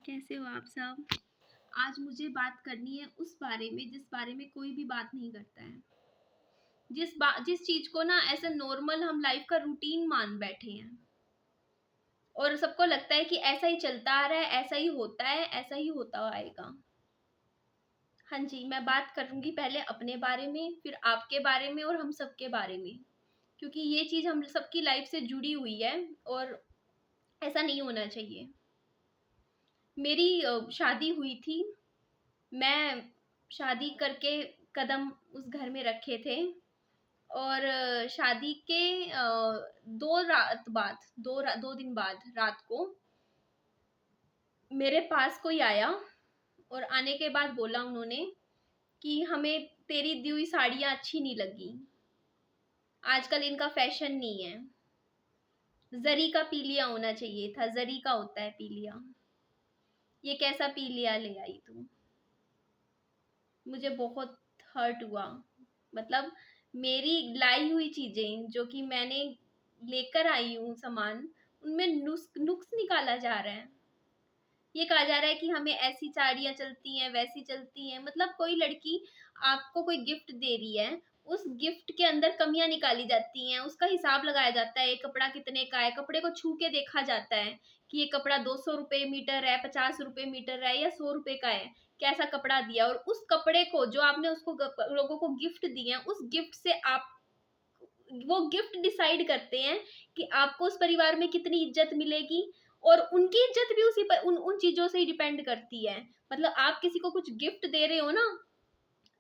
कैसे हो आप सब? आज मुझे बात करनी है उस बारे में जिस बारे में कोई भी बात नहीं करता है। जिस चीज़ को ना ऐसा नॉर्मल हम लाइफ का रूटीन मान बैठे हैं और सबको लगता है कि ऐसा ही चलता आ रहा है, ऐसा ही होता है, ऐसा ही होता आएगा। हाँ जी, मैं बात करूँगी पहले अपने बारे में, फिर आपके बारे में और हम सबके बारे में। क्योंकि ये चीज़ हम सबकी लाइफ से जुड़ी हुई है और ऐसा नहीं होना चाहिए। मेरी शादी हुई थी। मैं शादी करके कदम उस घर में रखे थे और शादी के 2 दिन बाद रात को मेरे पास कोई आया और आने के बाद बोला उन्होंने कि हमें तेरी दी हुई साड़ियाँ अच्छी नहीं लगी, आजकल इनका फैशन नहीं है, जरी का पीलिया होना चाहिए था, जरी का होता है पीलिया, ये कैसा पीलिया ले आई तू। मुझे बहुत हर्ट हुआ। मतलब मेरी लाई हुई चीजें जो कि मैंने लेकर आई हूँ सामान, उनमें नुक्स निकाला जा रहा है। ये कहा जा रहा है कि हमें ऐसी साड़ियाँ चलती हैं, वैसी चलती हैं। मतलब कोई लड़की आपको कोई गिफ्ट दे रही है, उस गिफ्ट के अंदर कमियां निकाली जाती हैं, उसका हिसाब लगाया जाता है, ये कपड़ा कितने का है, कपड़े को छू के देखा जाता है कि ये कपड़ा 200 रुपये मीटर है, 50 रुपये मीटर है या 100 रुपये का है, कैसा कपड़ा दिया। और उस कपड़े को जो आपने उसको लोगों को गिफ्ट दिए हैं, उस गिफ्ट से आप वो गिफ्ट डिसाइड करते हैं कि आपको उस परिवार में कितनी इज्जत मिलेगी और उनकी इज्जत भी उसी पर उन चीजों से ही डिपेंड करती है। मतलब आप किसी को कुछ गिफ्ट दे रहे हो ना,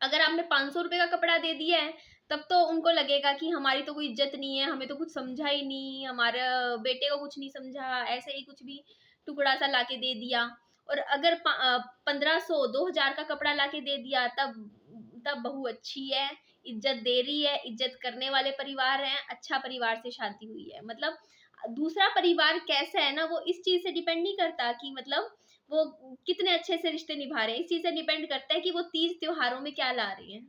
अगर आपने 500 रुपए का कपड़ा दे दिया है, तब तो उनको लगेगा कि हमारी तो कोई इज्जत नहीं है, हमें तो कुछ समझा ही नहीं, हमारे बेटे को कुछ नहीं समझा, ऐसे ही कुछ भी टुकड़ा सा लाके दे दिया। और अगर 1500 2000 का कपड़ा लाके दे दिया, तब तब बहू अच्छी है, इज्जत दे रही है, इज्जत करने वाले परिवार हैं, अच्छा परिवार से शादी हुई है। मतलब दूसरा परिवार कैसा है ना, वो इस चीज से डिपेंड नहीं करता कि मतलब वो कितने अच्छे से रिश्ते निभा रहे हैं। इस चीज से डिपेंड करता है कि वो तीज त्योहारों में क्या ला रहे हैं।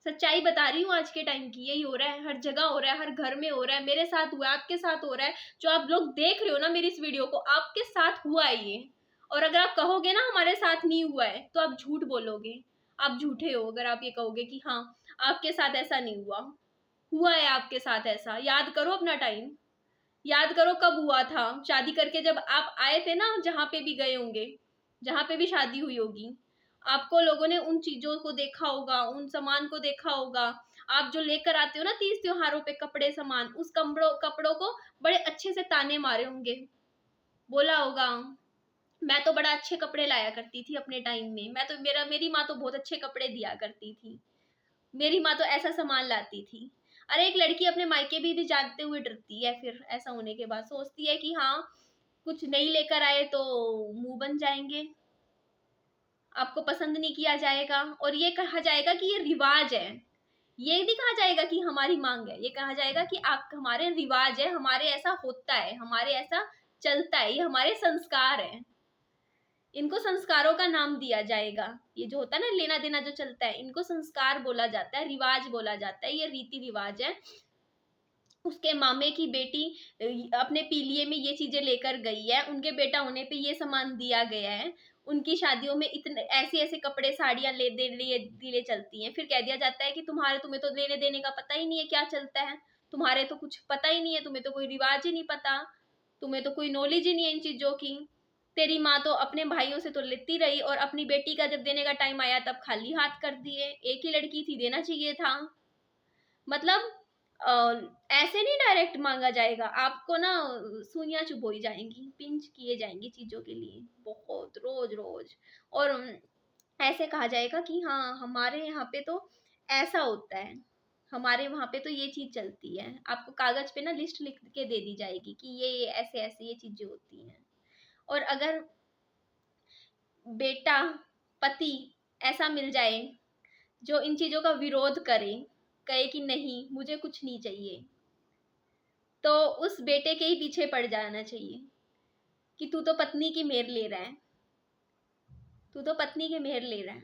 सच्चाई बता रही हूँ आज के टाइम की, यही हो रहा है, हर जगह हो रहा है, हर घर में हो रहा है, मेरे साथ हुआ है, आपके साथ हो रहा है। जो आप लोग देख रहे हो ना मेरी इस वीडियो को, आपके साथ हुआ है ये। और अगर आप कहोगे ना हमारे साथ नहीं हुआ है, तो आप झूठ बोलोगे, आप झूठे हो अगर आप ये कहोगे कि हाँ आपके साथ ऐसा नहीं हुआ। हुआ है आपके साथ ऐसा। याद करो अपना टाइम, याद करो कब हुआ था। शादी करके जब आप आए थे ना, जहाँ पे भी गए होंगे, जहाँ पे भी शादी हुई होगी, आपको लोगों ने उन चीजों को देखा होगा, उन सामान को देखा होगा। आप जो लेकर आते हो ना तीज त्योहारों पे कपड़े सामान, उस कपड़ों को बड़े अच्छे से ताने मारे होंगे, बोला होगा मैं तो बड़ा अच्छे कपड़े लाया करती थी अपने टाइम में, मैं तो मेरी माँ तो बहुत अच्छे कपड़े दिया करती थी, मेरी माँ तो ऐसा सामान लाती थी। अरे एक लड़की अपने मायके भी जानते हुए डरती है, फिर ऐसा होने के बाद सोचती है कि हाँ कुछ नहीं लेकर आए तो मुंह बन जाएंगे, आपको पसंद नहीं किया जाएगा और ये कहा जाएगा कि ये रिवाज है। ये नहीं कहा जाएगा कि हमारी मांग है, ये कहा जाएगा कि आप हमारे रिवाज है, हमारे ऐसा होता है, हमारे ऐसा चलता है, ये हमारे संस्कार है। इनको संस्कारों का नाम दिया जाएगा। ये जो होता है ना लेना देना जो चलता है, इनको संस्कार बोला जाता है, रिवाज बोला जाता है, ये रीति रिवाज है। उसके मामे की बेटी अपने पीलिए में ये चीजें लेकर गई है, उनके बेटा होने पे ये सामान दिया गया है, उनकी शादियों में इतने ऐसे ऐसे कपड़े साड़ियां ले दे दिले चलती हैं। फिर कह दिया जाता है कि तुम्हें तो लेने देने का पता ही नहीं है क्या चलता है, तुम्हारे तो कुछ पता ही नहीं है, तुम्हें तो कोई रिवाज ही नहीं पता, तुम्हें तो कोई नॉलेज ही नहीं है इन चीजों की। तेरी माँ तो अपने भाइयों से तो लेती रही और अपनी बेटी का जब देने का टाइम आया तब खाली हाथ कर दिए, एक ही लड़की थी, देना चाहिए था। मतलब ऐसे नहीं डायरेक्ट मांगा जाएगा, आपको ना सुइयां चुभोई जाएंगी, पिंच किए जाएंगी चीजों के लिए बहुत रोज रोज। और ऐसे कहा जाएगा कि हाँ हमारे यहाँ पे तो ऐसा होता है, हमारे वहाँ पे तो ये चीज चलती है। आपको कागज पे ना लिस्ट लिख के दे दी जाएगी कि ये ऐसे ऐसे ये चीजें होती हैं। और अगर बेटा पति ऐसा मिल जाए जो इन चीजों का विरोध करे, कहे कि नहीं मुझे कुछ नहीं चाहिए, तो उस बेटे के ही पीछे पड़ जाना चाहिए कि तू तो पत्नी की मेहर ले रहा है, तू तो पत्नी की मेहर ले रहा है।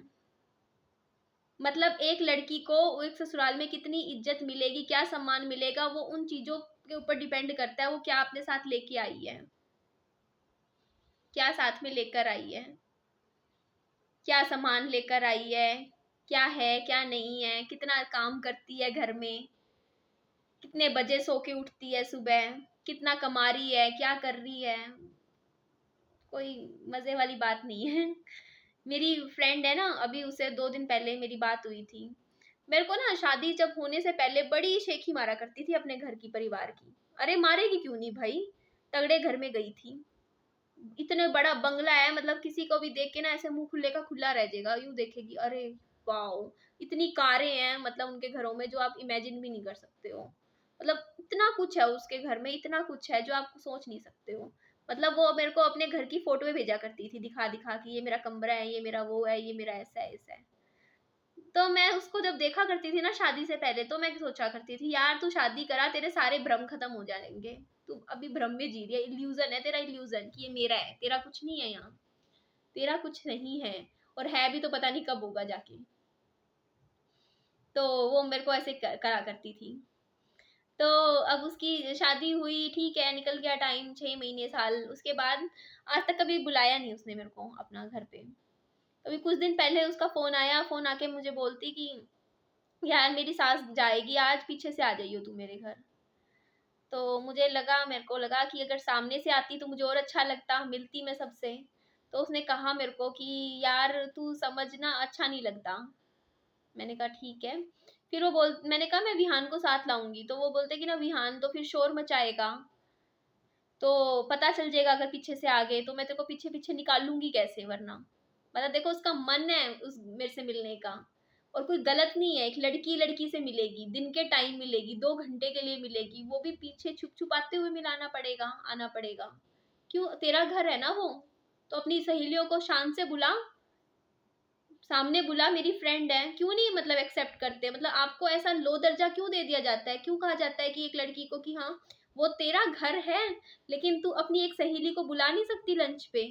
मतलब एक लड़की को एक ससुराल में कितनी इज्जत मिलेगी, क्या सम्मान मिलेगा, वो उन चीजों के ऊपर डिपेंड करता है वो क्या अपने साथ लेके आई है। क्या साथ में लेकर आई है, क्या सामान लेकर आई है क्या नहीं है, कितना काम करती है घर में, कितने बजे सो के उठती है सुबह, कितना कमा रही है, क्या कर रही है। कोई मजे वाली बात नहीं है। मेरी फ्रेंड है ना, अभी उसे 2 दिन पहले मेरी बात हुई थी। मेरे को ना शादी जब होने से पहले बड़ी शेखी मारा करती थी अपने घर की, परिवार की। अरे मारेगी क्यों नहीं भाई, तगड़े घर में गई थी, इतने बड़ा बंगला है, मतलब किसी को भी देख के ना ऐसे मुंह खुले का खुला रह जाएगा, यूं देखेगी, अरे वाओ। इतनी कारें हैं मतलब उनके घरों में जो आप इमेजिन भी नहीं कर सकते हो। मतलब इतना कुछ है उसके घर में, इतना कुछ है जो आप सोच नहीं सकते हो। मतलब वो मेरे को अपने घर की फोटो में भेजा करती थी, दिखा दिखा कि ये मेरा कमरा है, ये मेरा वो है, ये मेरा ऐसा है ऐसा है। तो मैं उसको जब देखा करती थी ना शादी से पहले, तो मैं सोचा करती थी यार तू शादी करा, तेरे सारे भ्रम खत्म हो जाएंगे। तू अभी भ्रम में जी रही है, इल्यूजन है तेरा, इल्यूजन कि ये मेरा है, तेरा कुछ नहीं है यहाँ, तेरा कुछ नहीं है। और है भी तो पता नहीं कब होगा जाके। तो वो मेरे को ऐसे करा करती थी। तो अब उसकी शादी हुई, ठीक है, निकल गया टाइम, 6 महीने साल, उसके बाद आज तक कभी बुलाया नहीं उसने मेरे को अपना घर पे। अभी कुछ दिन पहले उसका फोन आया, फोन आके मुझे बोलती कि यार मेरी सास जाएगी आज, पीछे से आ जाइयो तू मेरे घर। तो मुझे लगा, मेरे को लगा कि अगर सामने से आती तो मुझे और अच्छा लगता, मिलती मैं सबसे। तो उसने कहा मेरे को कि यार तू समझना, अच्छा नहीं लगता। मैंने कहा ठीक है। फिर मैंने कहा मैं विहान को साथ लाऊंगी, तो वो बोलते कि ना विहान तो फिर शोर मचाएगा, तो पता चल जाएगा अगर पीछे से आ गए तो मैं तेरे को पीछे पीछे निकाल लूंगी कैसे, वरना। मतलब देखो उसका मन है उस मेरे से मिलने का, और कोई गलत नहीं है, एक लड़की लड़की से मिलेगी, दिन के टाइम मिलेगी, 2 घंटे के लिए मिलेगी, वो भी पीछे छुप छुपाते हुए मिलाना पड़ेगा, आना पड़ेगा। क्यों, तेरा घर है ना वो, तो अपनी सहेलियों को शान से बुला, सामने बुला, मेरी फ्रेंड है, क्यों नहीं मतलब एक्सेप्ट करते, मतलब आपको ऐसा लो दर्जा क्यों दे दिया जाता है, क्यों कहा जाता है कि एक लड़की को कि हाँ वो तेरा घर है, लेकिन तू अपनी एक सहेली को बुला नहीं सकती लंच पे,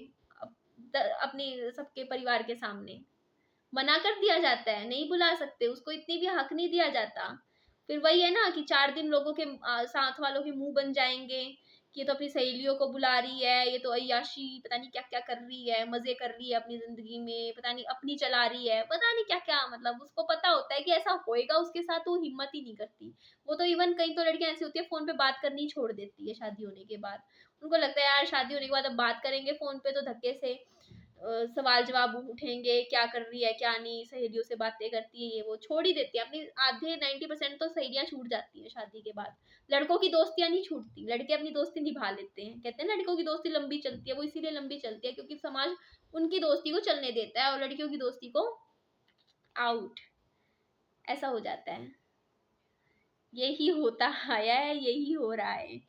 अपनी सबके परिवार के सामने मना कर दिया जाता है, नहीं बुला सकते उसको, इतनी भी हक नहीं दिया जाता। फिर वही है ना कि 4 दिन लोगों के साथ वालों के मुंह बन जाएंगे कि ये तो अपनी सहेलियों को बुला रही है, ये तो अय्याशी पता नहीं क्या क्या कर रही है, मजे कर रही है अपनी जिंदगी में, पता नहीं अपनी चला रही है, पता नहीं क्या क्या, मतलब उसको पता होता है कि ऐसा होएगा उसके साथ, तो हिम्मत ही नहीं करती। वो तो इवन कई तो लड़कियां ऐसी होती है फोन पे बात करनी छोड़ देती है शादी होने के बाद। उनको लगता है यार शादी होने के बाद अब बात करेंगे फोन पे तो धक्के से सवाल जवाब उठेंगे, क्या कर रही है क्या नहीं, सहेलियों से बातें करती है, ये वो छोड़ ही देती है अपनी। आधे 90% तो सहेलियां छूट जाती है शादी के बाद। लड़कों की दोस्तियां नहीं छूटती, लड़के अपनी दोस्ती निभा लेते हैं। कहते हैं लड़कों की दोस्ती लंबी चलती है, वो इसीलिए लंबी चलती है क्योंकि समाज उनकी दोस्ती को चलने देता है और लड़कियों की दोस्ती को आउट, ऐसा हो जाता है। यही होता आया है, यही हो रहा है।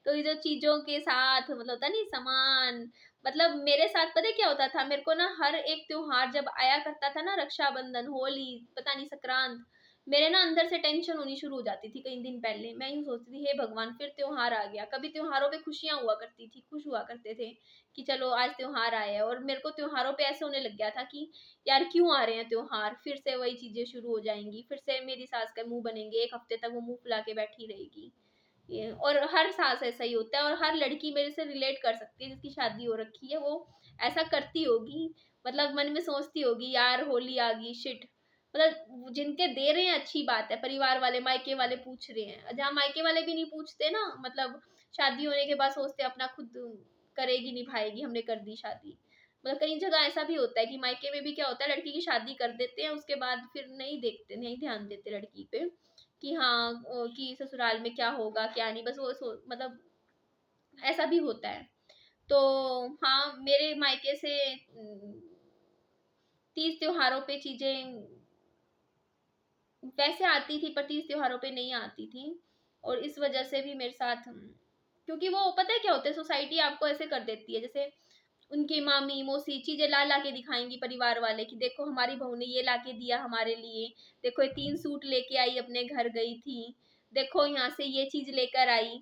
तो ये जो चीजों के साथ मतलब होता नहीं सामान, मतलब मेरे साथ पता है क्या होता था, मेरे को ना हर एक त्योहार जब आया करता था ना, रक्षाबंधन, होली, पता नहीं संक्रांत, मेरे ना अंदर से टेंशन होनी शुरू हो जाती थी कई दिन पहले। मैं यूं सोचती थी हे भगवान फिर त्योहार आ गया। कभी त्योहारों पे खुशियां हुआ करती थी, खुश हुआ करते थे कि चलो आज त्योहार आया है, और मेरे को त्योहारों पे ऐसे होने लग गया था कि यार क्यों आ रहे हैं त्योहार, फिर से वही चीजें शुरू हो जाएंगी, फिर से मेरी सास का मुंह बनेंगे, 1 हफ्ते तक वो मुंह फुला के बैठी रहेगी। और हर सास ऐसा ही होता है, और हर लड़की मेरे से रिलेट कर सकती है जिसकी शादी हो रखी है, वो ऐसा करती होगी। मतलब मन में सोचती होगी यार होली आ गई, शिट। मतलब जिनके दे रहे हैं अच्छी बात है, परिवार वाले मायके वाले पूछ रहे हैं, जहाँ मायके वाले भी नहीं पूछते ना, मतलब शादी होने के बाद सोचते अपना खुद करेगी निभाएगी, हमने कर दी शादी। मतलब कई जगह ऐसा भी होता है कि मायके में भी क्या होता है, लड़की की शादी कर देते हैं, उसके बाद फिर नहीं देखते, नहीं ध्यान देते लड़की पे कि हाँ कि ससुराल में क्या होगा क्या नहीं, बस वो मतलब ऐसा भी होता है। तो हाँ मेरे मायके से तीज त्योहारों पे चीजें वैसे आती थी पर तीज त्योहारों पे नहीं आती थी, और इस वजह से भी मेरे साथ क्योंकि वो पता है क्या होता है, सोसाइटी आपको ऐसे कर देती है, जैसे उनकी मामी मौसी चीजें ला ला के दिखाएंगी परिवार वाले कि देखो हमारी बहू ने ये ला के दिया हमारे लिए, देखो ये 3 सूट लेके आई अपने घर गई थी, देखो यहाँ से ये चीज लेकर आई।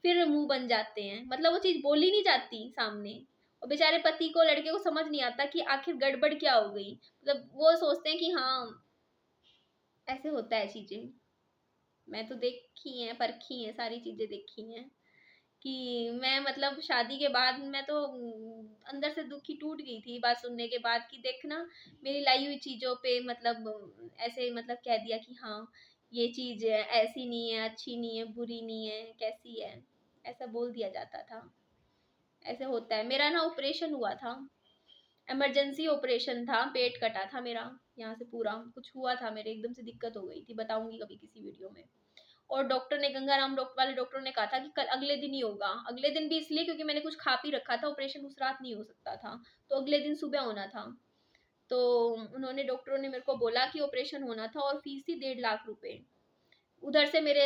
फिर मुंह बन जाते हैं, मतलब वो चीज बोली नहीं जाती सामने, और बेचारे पति को, लड़के को समझ नहीं आता कि आखिर गड़बड़ क्या हो गई। मतलब वो सोचते हैं कि हाँ ऐसे होता है चीजें। मैं तो देखी है, परखी है, सारी चीजें देखी हैं कि मैं मतलब शादी के बाद मैं तो अंदर से दुखी टूट गई थी बात सुनने के बाद कि देखना मेरी लाई हुई चीज़ों पे मतलब ऐसे मतलब कह दिया कि हाँ ये चीज़ ऐसी नहीं है, अच्छी नहीं है, बुरी नहीं है, कैसी है, ऐसा बोल दिया जाता था। ऐसे होता है। मेरा ना ऑपरेशन हुआ था, इमरजेंसी ऑपरेशन था, पेट कटा था मेरा यहाँ से पूरा कुछ हुआ था मेरे, एकदम से दिक्कत हो गई थी, बताऊंगी कभी किसी वीडियो में। और डॉक्टर ने, गंगाराम डॉक्टर वाले डॉक्टर ने कहा था कि कल अगले दिन ही होगा। अगले दिन भी इसलिए क्योंकि मैंने कुछ खा पी रखा था, ऑपरेशन उस रात नहीं हो सकता था, तो अगले दिन सुबह होना था। तो उन्होंने, डॉक्टरों ने मेरे को बोला कि ऑपरेशन होना था और फीस थी 1.5 लाख रुपए। उधर से मेरे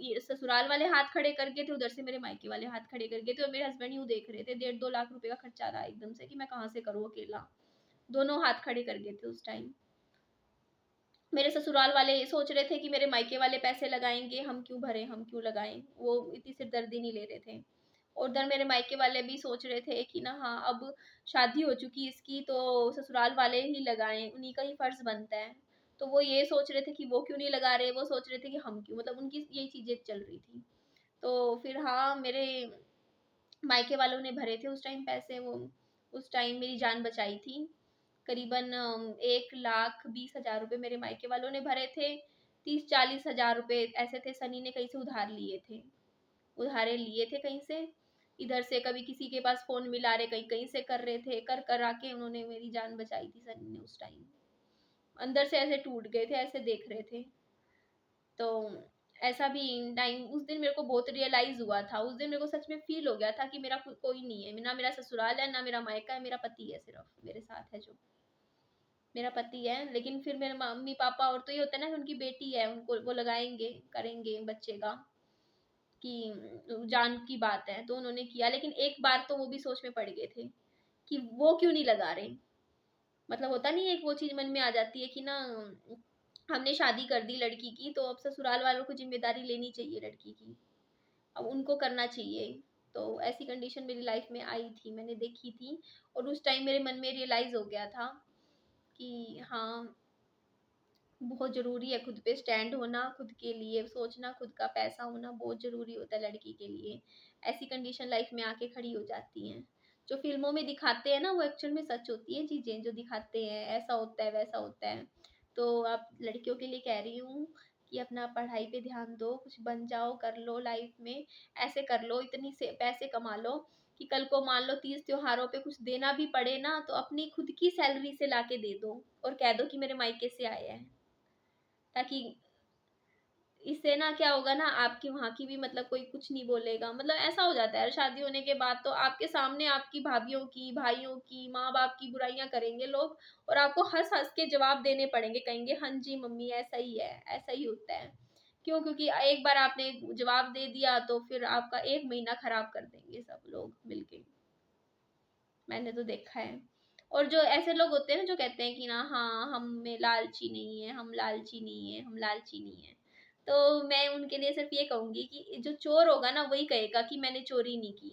ये ससुराल वाले हाथ खड़े करके थे, उधर से मेरे मायके वाले हाथ खड़े करके थे, और मेरे हस्बैंड यूं देख रहे थे। 1.5-2 लाख रुपए का खर्चा रहा एकदम से कि मैं कहाँ से करूँ अकेला। दोनों हाथ खड़े कर गए थे उस टाइम। मेरे ससुराल वाले ये सोच रहे थे कि मेरे मायके वाले पैसे लगाएंगे, हम क्यों भरें, हम क्यों लगाएं, वो इतनी सिरदर्दी नहीं ले रहे थे। और उधर मेरे मायके वाले भी सोच रहे थे कि ना हाँ अब शादी हो चुकी इसकी तो ससुराल वाले ही लगाएं, उन्हीं का ही फर्ज बनता है। तो वो ये सोच रहे थे कि वो क्यों नहीं लगा रहे, वो सोच रहे थे कि हम क्यों, मतलब उनकी यही चीजें चल रही थी। तो फिर हाँ मेरे मायके वालों ने भरे थे उस टाइम पैसे, वो उस टाइम मेरी जान बचाई थी। करीबन 1,20,000 रुपए मेरे मायके वालों ने भरे थे। 30-40 हजार रुपए ऐसे थे, सनी ने कहीं से उधार लिए थे, उधारे लिए थे कहीं से। इधर से कभी किसी के पास फोन मिला रहे, कहीं कहीं से कर रहे थे, कर कर आके उन्होंने मेरी जान बचाई थी सनी ने उस टाइम। अंदर से ऐसे टूट गए थे, ऐसे देख रहे थे। तो ऐसा भी टाइम उस दिन मेरे को बहुत रियलाइज हुआ था। उस दिन मेरे को सच में फील हो गया था कि मेरा कोई नहीं है, ना मेरा ससुराल है, ना मेरा मायका है, मेरा पति है सिर्फ मेरे साथ है, जो मेरा पति है। लेकिन फिर मेरे मम्मी पापा, और तो ये होता है ना कि उनकी बेटी है, उनको वो लगाएंगे करेंगे बच्चे का, कि जान की बात है तो उन्होंने किया। लेकिन एक बार तो वो भी सोच में पड़ गए थे कि वो क्यों नहीं लगा रहे। मतलब होता नहीं, एक वो चीज मन में आ जाती है कि ना हमने शादी कर दी लड़की की, तो अब ससुराल वालों को जिम्मेदारी लेनी चाहिए लड़की की, अब उनको करना चाहिए। तो ऐसी कंडीशन मेरी लाइफ में आई थी, मैंने देखी थी। और उस टाइम मेरे मन में रियलाइज हो गया था कि हाँ बहुत ज़रूरी है खुद पे स्टैंड होना, खुद के लिए सोचना, खुद का पैसा होना बहुत ज़रूरी होता है लड़की के लिए। ऐसी कंडीशन लाइफ में आके खड़ी हो जाती हैं। जो फ़िल्मों में दिखाते हैं ना वो एक्चुअल में सच होती है चीज़ें, जो दिखाते हैं ऐसा होता है वैसा होता है। तो आप लड़कियों के लिए कह रही हूँ कि अपना पढ़ाई पे ध्यान दो, कुछ बन जाओ, कर लो लाइफ में, ऐसे कर लो, इतनी से पैसे कमा लो कि कल को मान लो तीज त्योहारों पे कुछ देना भी पड़े ना तो अपनी खुद की सैलरी से लाके दे दो, और कह दो कि मेरे मायके से आया है। ताकि इससे ना क्या होगा ना, आपकी वहाँ की भी मतलब कोई कुछ नहीं बोलेगा। मतलब ऐसा हो जाता है शादी होने के बाद तो आपके सामने आपकी भाभियों की, भाइयों की, माँ बाप की बुराइयां करेंगे लोग, और आपको हंस हंस के जवाब देने पड़ेंगे, कहेंगे हाँ जी मम्मी ऐसा ही है, ऐसा ही होता है। क्यों? क्योंकि एक बार आपने जवाब दे दिया तो फिर आपका 1 महीना खराब कर देंगे सब लोग मिलके। मैंने तो देखा है। और जो ऐसे लोग होते हैं ना जो कहते हैं कि ना हाँ हम में लालची नहीं है, हम लालची नहीं है, हम लालची नहीं है, तो मैं उनके लिए सिर्फ ये कहूंगी कि जो चोर होगा ना वही कहेगा कि मैंने चोरी नहीं की,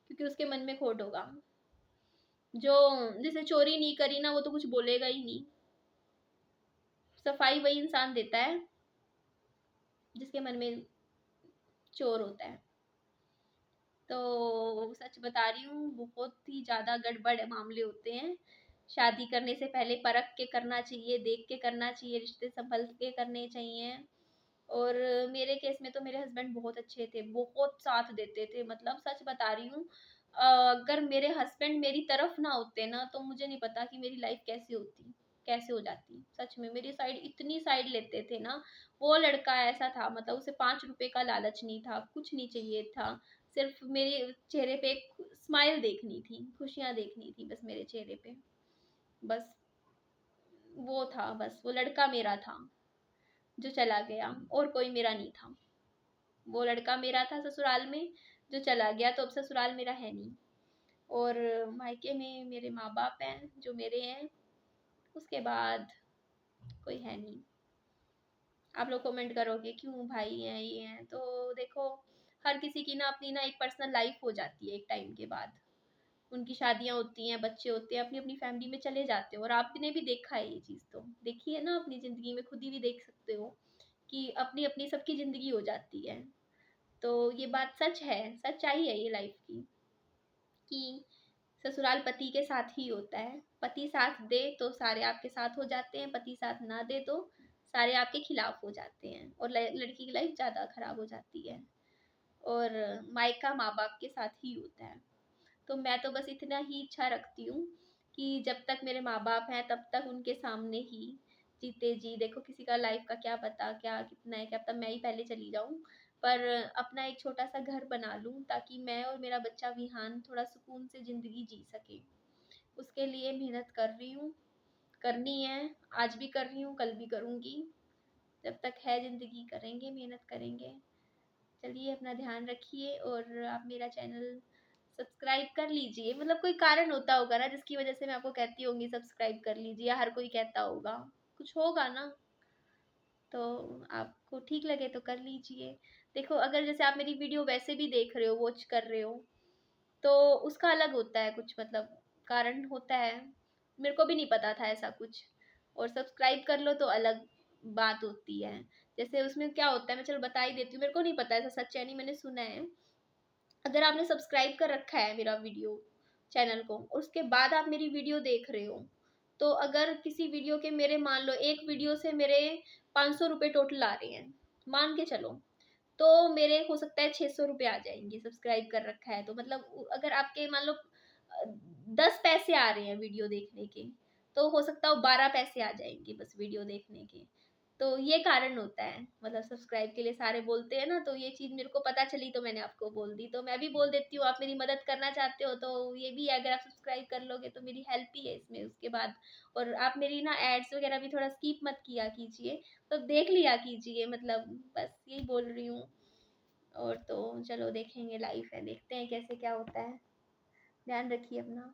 क्योंकि उसके मन में खोट होगा। जो जिसे चोरी नहीं करी ना वो तो कुछ बोलेगा ही नहीं। सफाई वही इंसान देता है जिसके मन में चोर होता है। तो सच बता रही हूँ, बहुत ही ज़्यादा गड़बड़ मामले होते हैं। शादी करने से पहले परख के करना चाहिए, देख के करना चाहिए, रिश्ते संभल के करने चाहिए। और मेरे केस में तो मेरे हस्बैंड बहुत अच्छे थे, बहुत साथ देते थे, मतलब सच बता रही हूँ। अगर मेरे हस्बैंड मेरी तरफ ना होते ना तो मुझे नहीं पता कि मेरी लाइफ कैसी होती, कैसे हो जाती। सच में मेरी साइड इतनी साइड लेते थे ना। वो लड़का ऐसा था, मतलब उसे 5 रुपए का लालच नहीं था, कुछ नहीं चाहिए था। सिर्फ मेरे चेहरे पे एक स्माइल देखनी थी, खुशियां देखनी थी बस मेरे चेहरे पे। बस वो था, बस वो लड़का मेरा था जो चला गया, और कोई मेरा नहीं था। वो लड़का मेरा था ससुराल में जो चला गया, तो अब ससुराल मेरा है नहीं। और मायके में मेरे माँ बाप हैं जो मेरे हैं, उसके बाद कोई है नहीं। आप लोग कमेंट करोगे क्यों भाई हैं ये हैं, तो देखो हर किसी की ना अपनी ना एक पर्सनल लाइफ हो जाती है एक टाइम के बाद। उनकी शादियां होती हैं, बच्चे होते हैं, अपनी अपनी फैमिली में चले जाते हो। और आपने भी देखा है ये चीज़, तो देखी है ना अपनी ज़िंदगी में, खुद ही भी देख सकते हो कि अपनी अपनी सबकी ज़िंदगी हो जाती है। तो ये बात सच है, सच्चाई है ये लाइफ की, कि ससुराल पति के साथ ही होता है। पति साथ दे तो सारे आपके साथ हो जाते हैं, पति साथ ना दे तो सारे आपके खिलाफ हो जाते हैं, और लड़की की लाइफ ज़्यादा खराब हो जाती है। और मायका माँ बाप के साथ ही होता है। तो मैं तो बस इतना ही इच्छा रखती हूँ कि जब तक मेरे माँ बाप हैं तब तक उनके सामने ही जीते जी, देखो किसी का लाइफ का क्या पता क्या कितना है, क्या पता मैं ही पहले चली जाऊँ, पर अपना एक छोटा सा घर बना लूँ ताकि मैं और मेरा बच्चा विहान थोड़ा सुकून से ज़िंदगी जी सके। उसके लिए मेहनत कर रही हूँ, करनी है, आज भी कर रही हूँ, कल भी करूँगी। जब तक है ज़िंदगी करेंगे, मेहनत करेंगे। चलिए अपना ध्यान रखिए, और आप मेरा चैनल सब्सक्राइब कर लीजिए। मतलब कोई कारण होता होगा ना जिसकी वजह से मैं आपको कहती होंगी सब्सक्राइब कर लीजिए, या हर कोई कहता होगा, कुछ होगा ना, तो आपको ठीक लगे तो कर लीजिए। देखो अगर जैसे आप मेरी वीडियो वैसे भी देख रहे हो, वॉच कर रहे हो, तो उसका अलग होता है कुछ, मतलब कारण होता है, मेरे को भी नहीं पता था ऐसा कुछ। और सब्सक्राइब कर लो तो अलग बात होती है। जैसे उसमें क्या होता है मैं चलो बता ही देती हूँ, मेरे को नहीं पता, ऐसा सच है नहीं, मैंने सुना है। अगर आपने सब्सक्राइब कर रखा है मेरा वीडियो चैनल को, उसके बाद आप मेरी वीडियो देख रहे हो, तो अगर किसी वीडियो के मेरे मान लो एक वीडियो से मेरे 500 रुपये टोटल आ रहे हैं, मान के चलो, तो मेरे हो सकता है 600 रुपये आ जाएंगे, सब्सक्राइब कर रखा है तो। मतलब अगर आपके मान लो 10 पैसे आ रहे हैं वीडियो देखने के, तो हो सकता है 12 पैसे आ जाएंगे बस वीडियो देखने के। तो ये कारण होता है, मतलब सब्सक्राइब के लिए सारे बोलते हैं ना, तो ये चीज़ मेरे को पता चली तो मैंने आपको बोल दी, तो मैं भी बोल देती हूँ। आप मेरी मदद करना चाहते हो तो ये भी है, अगर आप सब्सक्राइब कर लोगे तो मेरी हेल्प ही है इसमें उसके बाद। और आप मेरी ना एड्स वगैरह भी थोड़ा स्किप मत किया कीजिए, तो देख लिया कीजिए, मतलब बस यही बोल रही हूँ। और तो चलो देखेंगे, लाइफ है, देखते हैं कैसे क्या होता है। ध्यान रखिए अपना।